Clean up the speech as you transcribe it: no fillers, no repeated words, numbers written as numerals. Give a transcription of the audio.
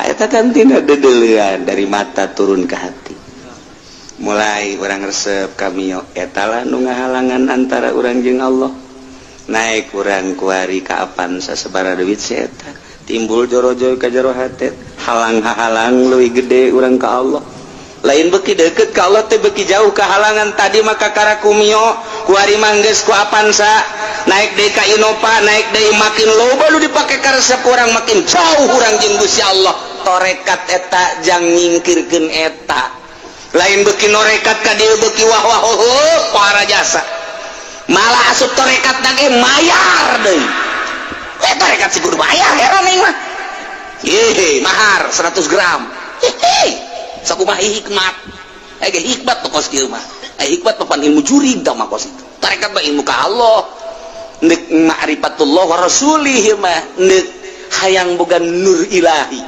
eta kan tina dedeulean dari mata turun ke hati. Mulai urang resep kami etalah nu ngahalangan antara urang jeung Allah. Naik urang kuari ka Avanza sabaraha duit si eta. Timbul joro-joro ka jero hati. Halang-halang leuwih gede urang ka Allah. Lain beki deket ka Allah teh beki jauh kehalangan tadi maka karakumio kuari manggeus ku Avanza naik deui ka Innova naik deui makin loba nu dipake ka resep urang makin jauh urang jeung Gusti Allah torekat eta jang nyingkirkeun eta lain beki norekat ka dieu beki wah-wah para jasa malah asup torekat na ge mayar deui torekat si kudu bayar heran ning mah mahar 100 gram sakumaha hikmat hikmat pokos kieu mah hikmat papan ilmu jurig da mah kos itu tarekat mah ilmu ka Allah neuk ma'rifatullah wa rasulih mah neuk hayang boga nur ilahi